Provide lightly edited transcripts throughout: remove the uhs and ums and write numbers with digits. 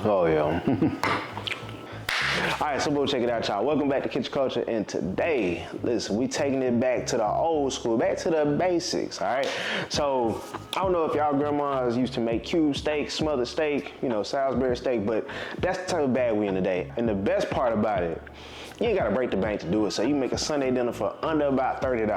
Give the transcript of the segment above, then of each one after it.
Oh yeah. All right, so we'll check it out, y'all. Welcome back to Kitchen Culture, and today, listen, we taking it back to the old school, back to the basics, all right? So, I don't know if y'all grandmas used to make cube steak, smothered steak, you know, Salisbury steak, but that's the type of bag we in today. And the best part about it, you ain't gotta break the bank to do it, so you make a Sunday dinner for under about $30.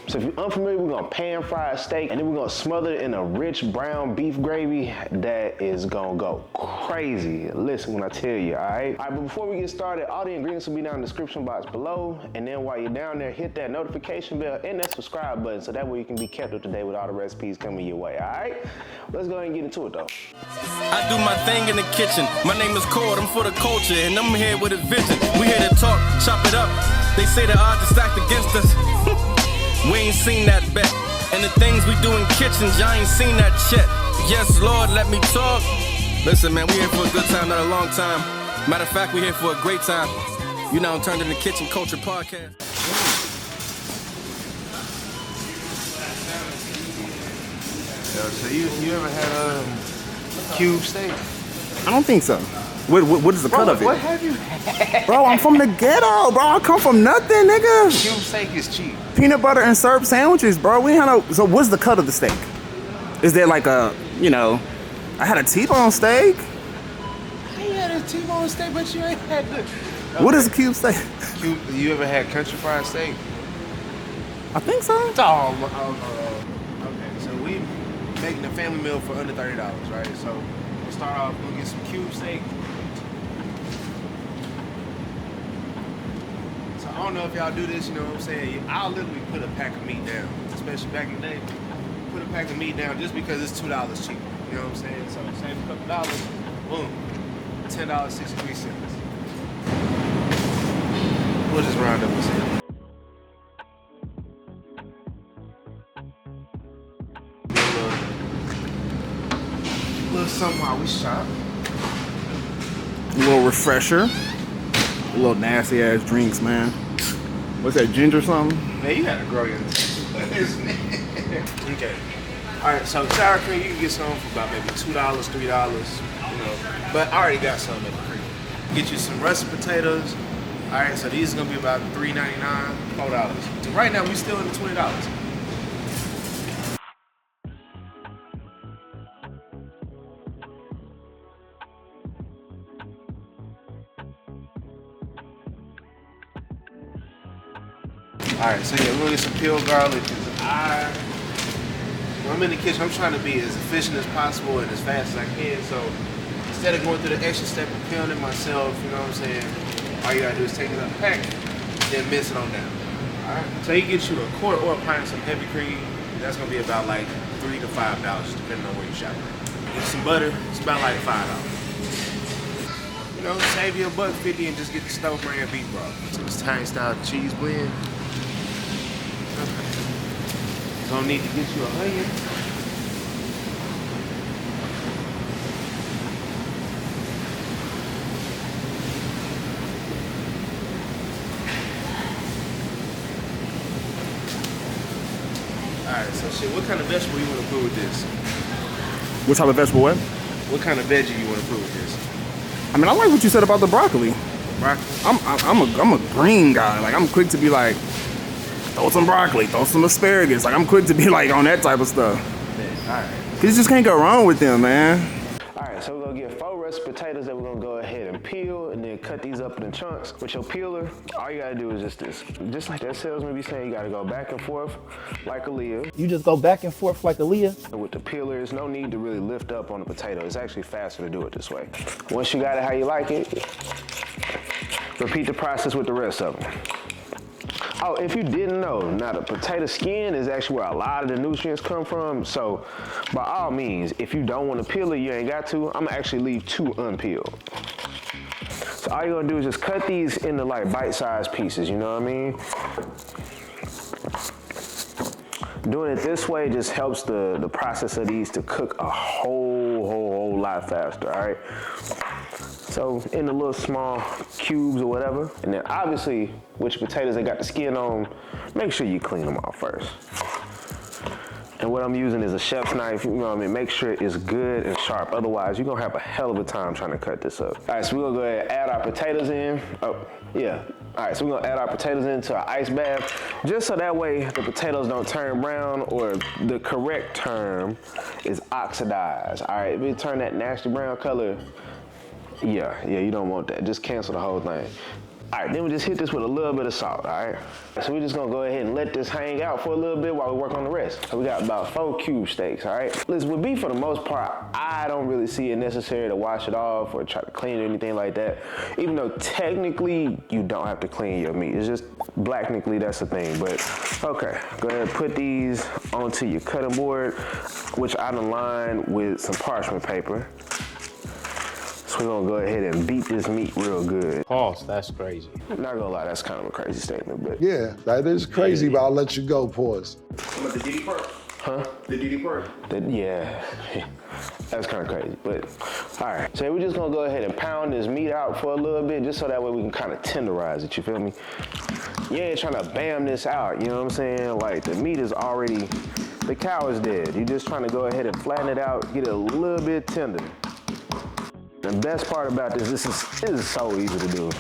So if you're unfamiliar, we're gonna pan fry a steak, and then we're gonna smother it in a rich brown beef gravy that is gonna go crazy. Listen when I tell you, all right? All right, but before we get started, all the ingredients will be down in the description box below, and then while you're down there, hit that notification bell and that subscribe button, so that way you can be kept up to date with all the recipes coming your way, all right? Let's go ahead and get into it, though. I do my thing in the kitchen. My name is Cord, I'm for the culture, and I'm here with a vision. We here to talk, chop it up. They say the odds are stacked against us. We ain't seen that bet. And the things we do in kitchens, y'all ain't seen that shit. Yes, Lord, let me talk. Listen, man, we here for a good time, not a long time. Matter of fact, we here for a great time. You now turned into Kitchen Culture Podcast. Yo, so you ever had cube steak? I don't think so. What is the cut of it? What have you had? Bro, I'm from the ghetto, bro. I come from nothing, nigga. Cube steak is cheap. Peanut butter and syrup sandwiches, bro. We ain't had no. So what's the cut of the steak? Is there like a, you know, I had a T-bone steak. I ain't had a T-bone steak, but you ain't had the. Okay. What is a cube steak? You ever had country fried steak? I think so. Okay, so we making a family meal for under $30, right? So we'll start off, we'll get some cube steak. So I don't know if y'all do this, you know what I'm saying? I'll literally put a pack of meat down, especially back in the day. Put a pack of meat down just because it's $2 cheaper. You know what I'm saying? So save a couple dollars, boom, $10.63. We'll just round up and see. A little something while we shop. A little refresher. A little nasty ass drinks, man. What's that, ginger something? Man, you gotta grow your Okay. Alright, so sour cream, you can get some for about maybe $2, $3, you know. But I already got some at the crib. Get you some russet potatoes. Alright, so these are gonna be about $3.99, $4. So right now we still in the $20. Alright, so yeah, we're gonna get some peeled garlic. When I'm in the kitchen, I'm trying to be as efficient as possible and as fast as I can. So instead of going through the extra step of peeling it myself, you know what I'm saying? All you gotta do is take it out of the pack, then mince it on down. Alright, so you get you a quart or a pint of some heavy cream. That's gonna be about like $3 to $5, depending on where you shop. Get some butter, it's about like $5. You know, save you $1.50 and just get the stove brand beef broth. Some Italian style cheese blend. Gonna need to get you an onion. Alright, so shit, what kind of vegetable you wanna put with this? What type of vegetable what? What kind of veggie you wanna put with this? I mean, I like what you said about the broccoli. Broccoli? I'm a green guy. Like, I'm quick to be like, throw some broccoli, throw some asparagus. Like, I'm quick to be like on that type of stuff. Alright. Cause you just can't go wrong with them, man. All right, so we're gonna get 4 russet potatoes that we're gonna go ahead and peel, and then cut these up in chunks. With your peeler, all you gotta do is just this. Just like that salesman be saying, you gotta go back and forth like Aaliyah. You just go back and forth like Aaliyah? With the peeler, there's no need to really lift up on the potato. It's actually faster to do it this way. Once you got it how you like it, repeat the process with the rest of them. Oh, if you didn't know, now the potato skin is actually where a lot of the nutrients come from. So by all means, if you don't want to peel it, you ain't got to. I'm gonna actually leave 2 unpeeled. So all you're gonna do is just cut these into like bite-sized pieces, you know what I mean? Doing it this way just helps the process of these to cook a whole lot faster, all right? So in the little small cubes or whatever. And then obviously, with your potatoes that got the skin on, make sure you clean them off first. And what I'm using is a chef's knife, you know what I mean? Make sure it's good and sharp. Otherwise, you're gonna have a hell of a time trying to cut this up. All right, so we're gonna go ahead and add our potatoes in. Oh, yeah. All right, so we're gonna add our potatoes into our ice bath, just so that way the potatoes don't turn brown, or the correct term is oxidized. All right, if you turn that nasty brown color, yeah, you don't want that. Just cancel the whole thing. All right, then we just hit this with a little bit of salt, all right? So we're just gonna go ahead and let this hang out for a little bit while we work on the rest. So we got about 4 cube steaks, all right? Listen, with beef, for the most part, I don't really see it necessary to wash it off or try to clean it or anything like that. Even though technically you don't have to clean your meat. It's just blacknically, that's the thing. But okay, go ahead and put these onto your cutting board, which I done lined with some parchment paper. So we're gonna go ahead and beat this meat real good. Pause, that's crazy. I'm not gonna lie, that's kind of a crazy statement, but. Yeah, that is crazy, but I'll let you go, pause. What, the Diddy part? Huh? The Diddy part? Yeah, that's kind of crazy, but all right. So we're just gonna go ahead and pound this meat out for a little bit, just so that way we can kind of tenderize it, you feel me? You ain't trying to bam this out, you know what I'm saying? Like, the meat is already, the cow is dead. You're just trying to go ahead and flatten it out, get it a little bit tender. The best part about this is so easy to do.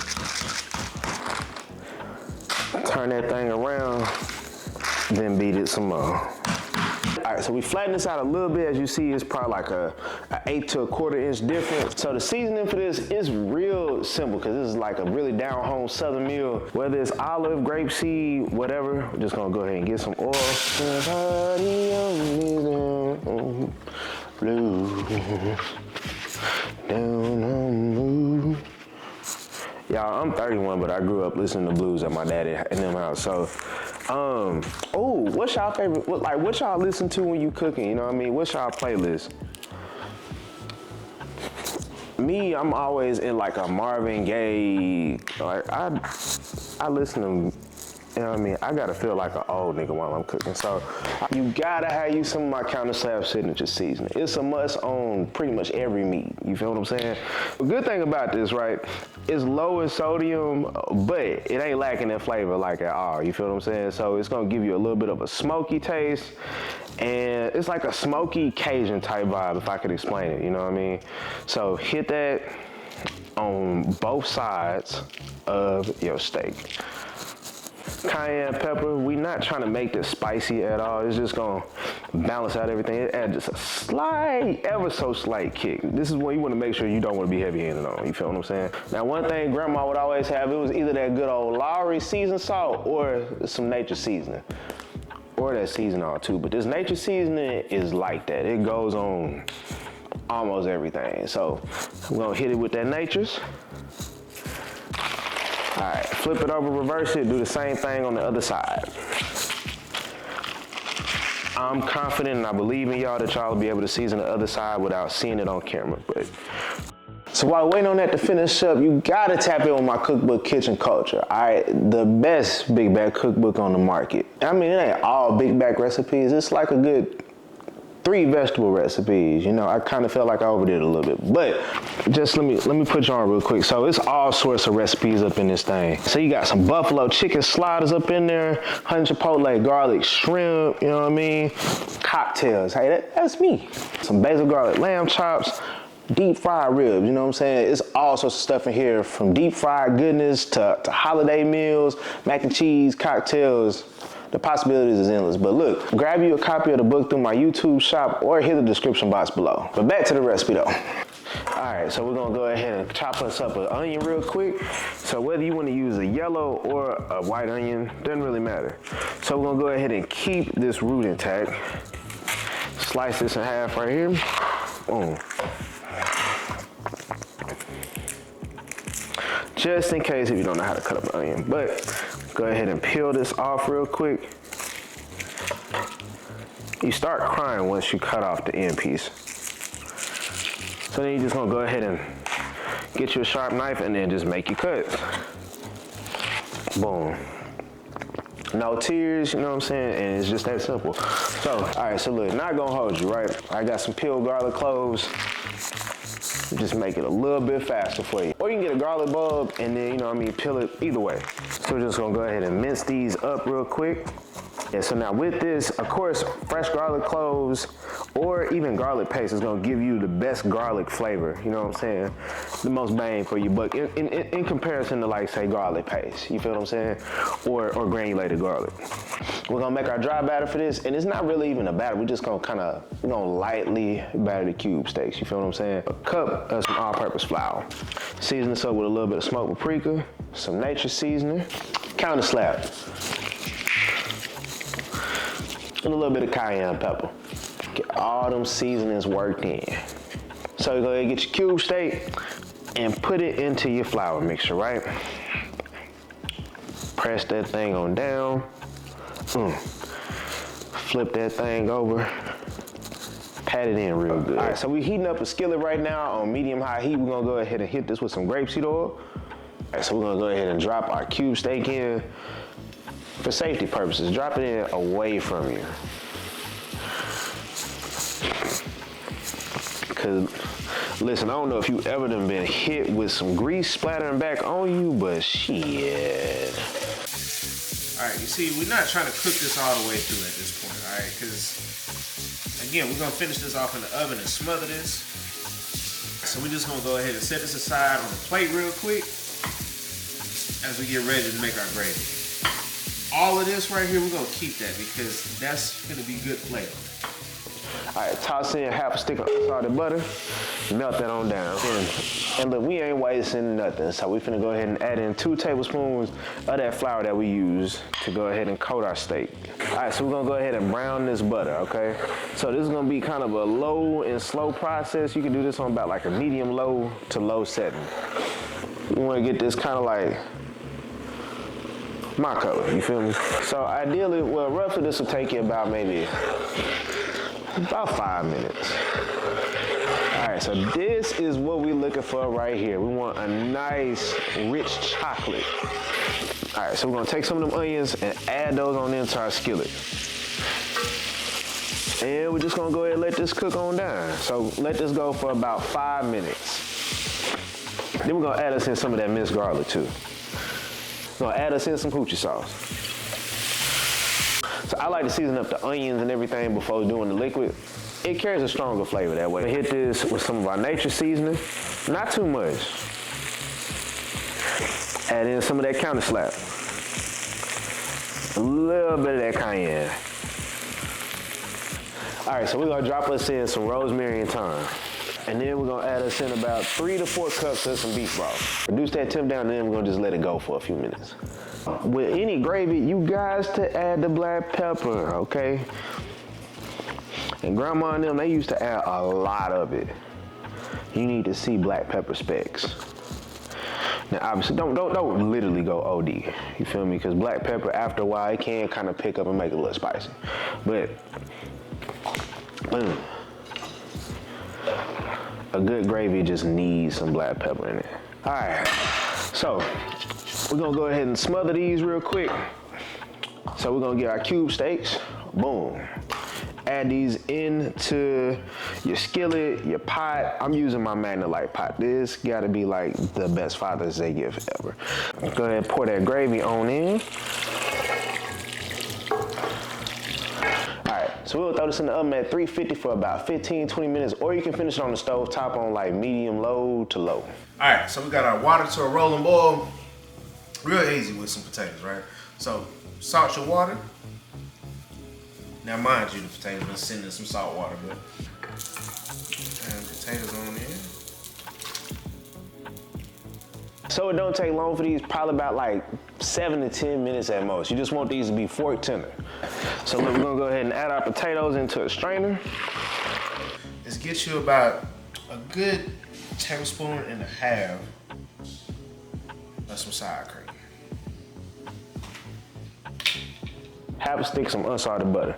Turn that thing around, then beat it some more. All right, so we flatten this out a little bit. As you see, it's probably like an 1/8 to 1/4 inch difference. So the seasoning for this is real simple, because this is like a really down-home Southern meal. Whether it's olive, grapeseed, whatever, we're just gonna go ahead and get some oil. Y'all, I'm 31, but I grew up listening to blues at my daddy in them house. So, what's y'all favorite? What y'all listen to when you cooking? You know what I mean? What's y'all playlist? Me, I'm always in like a Marvin Gaye. Like I listen to. You know what I mean? I gotta feel like an old nigga while I'm cooking. So you gotta have you some of my Counter Slab signature seasoning. It's a must on pretty much every meat. You feel what I'm saying? The good thing about this, right, it's low in sodium, but it ain't lacking in flavor like at all. You feel what I'm saying? So it's gonna give you a little bit of a smoky taste, and it's like a smoky Cajun type vibe, if I could explain it. You know what I mean? So hit that on both sides of your steak. Cayenne pepper, we not trying to make this spicy at all. It's just gonna balance out everything. It adds just a slight, ever so slight kick. This is what you wanna make sure you don't wanna be heavy-handed on, you feel what I'm saying? Now, one thing grandma would always have, it was either that good old Lowry seasoned salt or some nature seasoning. Or that season all too, but this nature seasoning is like that. It goes on almost everything. So I'm gonna hit it with that nature's. All right, flip it over, reverse it, do the same thing on the other side. I'm confident and I believe in y'all that y'all will be able to season the other side without seeing it on camera. But so while waiting on that to finish up, you gotta tap in with my cookbook, Kitchen Culture. All right, the best big bag cookbook on the market. I mean, it ain't all big bag recipes. It's like a good 3 vegetable recipes. You know, I kind of felt like I overdid it a little bit, but just let me put you on real quick. So it's all sorts of recipes up in this thing. So you got some buffalo chicken sliders up in there, honey chipotle garlic shrimp, you know what I mean? Cocktails, hey, that's me. Some basil garlic lamb chops, deep fried ribs, you know what I'm saying? It's all sorts of stuff in here, from deep fried goodness to holiday meals, mac and cheese, cocktails. The possibilities is endless. But look, grab you a copy of the book through my YouTube shop or hit the description box below. But back to the recipe though. All right, so we're gonna go ahead and chop us up an onion real quick. So whether you wanna use a yellow or a white onion, doesn't really matter. So we're gonna go ahead and keep this root intact. Slice this in half right here. Boom. Just in case if you don't know how to cut up an onion. But go ahead and peel this off real quick. You start crying once you cut off the end piece. So then you're just gonna go ahead and get you a sharp knife and then just make your cuts. Boom. No tears, you know what I'm saying? And it's just that simple. So, all right, so look, not gonna hold you, right? I got some peeled garlic cloves. Just make it a little bit faster for you. Or you can get a garlic bulb and then, you know what I mean, peel it either way. So we're just gonna go ahead and mince these up real quick. Yeah, so now with this, of course, fresh garlic cloves or even garlic paste is gonna give you the best garlic flavor, you know what I'm saying? The most bang for your buck in comparison to like say garlic paste, you feel what I'm saying? Or granulated garlic. We're gonna make our dry batter for this, and it's not really even a batter, we're just gonna lightly batter the cube steaks, you feel what I'm saying? A cup of some all-purpose flour. Season this up with a little bit of smoked paprika, some nature seasoning, counter slap, and a little bit of cayenne pepper. Get all them seasonings worked in. So you go ahead and get your cube steak and put it into your flour mixture, right? Press that thing on down. Flip that thing over. Pat it in real good. All right, so we're heating up a skillet right now on medium-high heat. We're gonna go ahead and hit this with some grapeseed oil. All right, so we're gonna go ahead and drop our cube steak in. For safety purposes, drop it in away from you. Cause listen, I don't know if you ever done been hit with some grease splattering back on you, but shit. All right, you see, we're not trying to cook this all the way through at this point, all right? Because again, we're gonna finish this off in the oven and smother this. So we're just gonna go ahead and set this aside on the plate real quick as we get ready to make our gravy. All of this right here, we're gonna keep that because that's gonna be good flavor. All right, toss in half a stick of unsalted butter, melt that on down. And look, we ain't wasting nothing, so we finna go ahead and add in 2 tablespoons of that flour that we use to go ahead and coat our steak. All right, so we're gonna go ahead and brown this butter, okay? So this is gonna be kind of a low and slow process. You can do this on about like a medium low to low setting. You wanna get this kind of like my color, you feel me? So ideally, well, roughly this will take you about maybe about 5 minutes. All right, so this is what we're looking for right here. We want a nice, rich chocolate. All right, so we're gonna take some of them onions and add those on into our skillet. And we're just gonna go ahead and let this cook on down. So let this go for about 5 minutes. Then we're gonna add us in some of that minced garlic too. We're gonna add us in some hoochie sauce. So I like to season up the onions and everything before doing the liquid. It carries a stronger flavor that way. We hit this with some of our nature seasoning, not too much. Add in some of that counter slap. A little bit of that cayenne. All right, so we're gonna drop us in some rosemary and thyme. And then we're gonna add us in about 3 to 4 cups of some beef broth. Reduce that temp down, and then we're gonna just let it go for a few minutes. With any gravy, you guys to add the black pepper, okay? And grandma and them, they used to add a lot of it. You need to see black pepper specks. Now, obviously, don't literally go OD. You feel me? Because black pepper, after a while, it can kind of pick up and make it a little spicy. But, boom. A good gravy just needs some black pepper in it. All right, so we're gonna go ahead and smother these real quick. So we're gonna get our cube steaks, boom. Add these into your skillet, your pot. I'm using my Magnolite pot. This gotta be like the best Father's Day gift ever. Go ahead and pour that gravy on in. So we'll throw this in the oven at 350 for about 15-20 minutes, or you can finish it on the stove top on like medium low to low. All right, so we got our water to a rolling boil. Real easy with some potatoes, right? So salt your water. Now mind you, the potatoes been sitting in some salt water, but and potatoes on in. So it don't take long for these, probably about like 7 to 10 minutes at most. You just want these to be fork tender. So look, we're gonna go ahead and add our potatoes into a strainer. This gets you about a good tablespoon and a half of some sour cream. Half a stick some unsalted butter.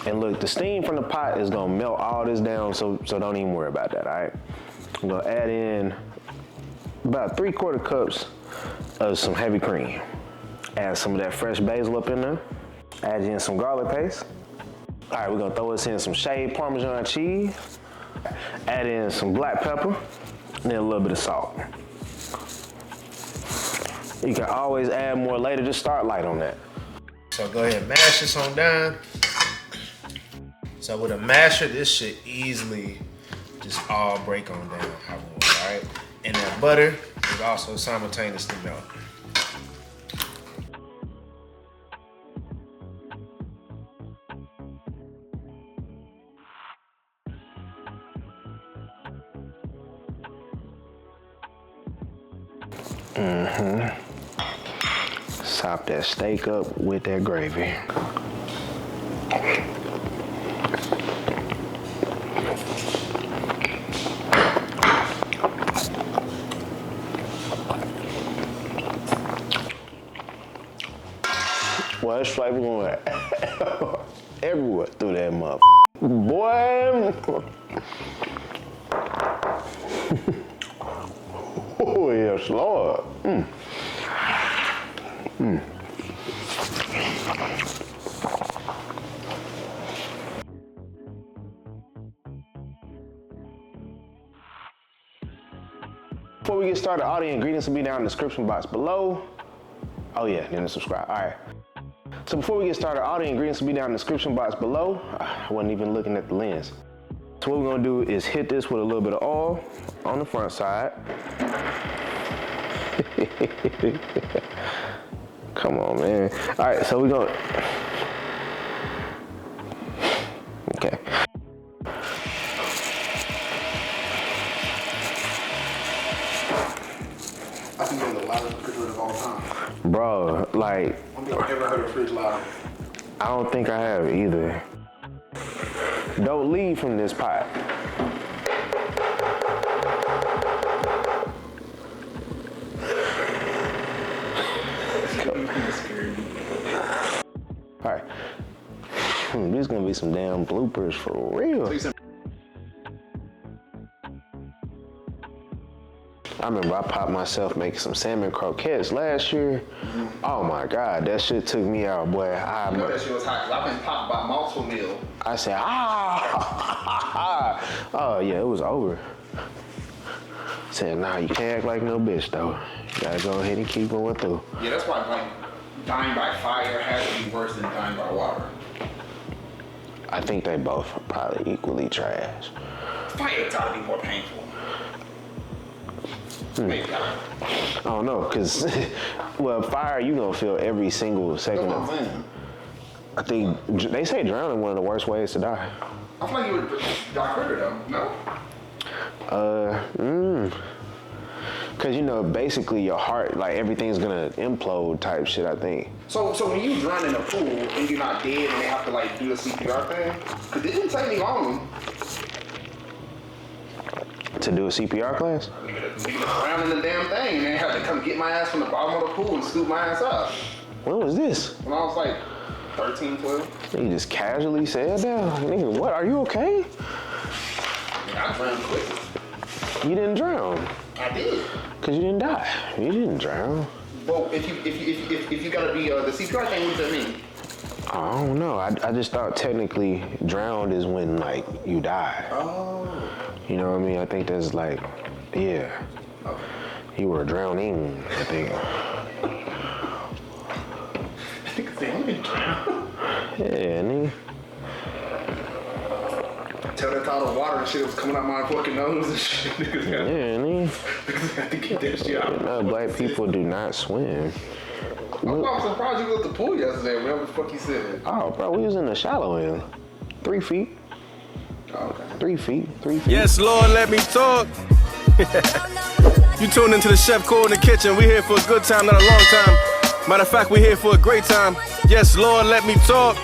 And look, the steam from the pot is gonna melt all this down, so don't even worry about that, all right? I'm gonna add in about 3/4 cups of some heavy cream. Add some of that fresh basil up in there. Add in some garlic paste. All right, we're gonna throw us in some shaved Parmesan cheese. Add in some black pepper, and then a little bit of salt. You can always add more later, just start light on that. So go ahead and mash this on down. So with a masher, this should easily just all break on down how we want, all right? And that butter is also simultaneously melt. Sop that steak up with that gravy. Well, this flavor going everywhere through that mother. Boy. Oh, yes, Lord. Before we get started, all the ingredients will be down in the description box below. Oh yeah, then subscribe, all right. So before we get started, all the ingredients will be down in the description box below. I wasn't even looking at the lens. So what we're gonna do is hit this with a little bit of oil on the front side. Come on, man. All right, so we're gonna, okay. I think you're the loudest refrigerator of all time. Bro, like, I don't think I've ever heard a fridge loud. I don't think I have either. Don't leave from this pot. All right. These gonna be some damn bloopers for real. I remember I popped myself making some salmon croquettes last year. Oh my God, that shit took me out, boy. I know that shit was hot, 'cause I've been popped by multiple meals. I said, oh yeah, it was over. Said, nah, you can't act like no bitch though. You gotta go ahead and keep going through. Yeah, that's why like dying by fire has to be worse than dying by water. I think they both are probably equally trash. Fire gotta be more painful. Maybe. I don't know, cause, well, fire, you gonna feel every single second. That's what I'm saying. I think, they say drowning one of the worst ways to die. I feel like you would die quicker though, no? Cause you know, basically your heart, like everything's gonna implode type shit, I think. So when you drown in a pool and you're not dead and they have to like do the CPR thing, cause it didn't take me long. To do a CPR class? Nigga drowned in the damn thing and they had to come get my ass from the bottom of the pool and scoop my ass up. When was this? When I was like 13, 12. You just casually said that? Nigga, what, are you okay? I drowned quick. You didn't drown. I did. Cause you didn't die. You didn't drown. Well, if you gotta be the CPR thing, what does that mean? I don't know. I just thought technically drowned is when like you die. Oh. You know what I mean? I think that's like, yeah. Okay. You were drowning, I think. Nigga say, I'm gonna drown. Yeah, nigga. Tell that all the water and shit was coming out my fucking nose and shit. Niggas got, Yeah, nigga. niggas had to get that shit out. No, black people do not swim. I'm surprised you was at the pool yesterday, whatever the fuck you said. Oh, bro, we was in the shallow end. 3 feet. Oh, okay. 3 feet. 3 feet. Yes, Lord, let me talk. You tuned into the Chef Core in the kitchen. We here for a good time, not a long time. Matter of fact, we here for a great time. Yes, Lord, let me talk.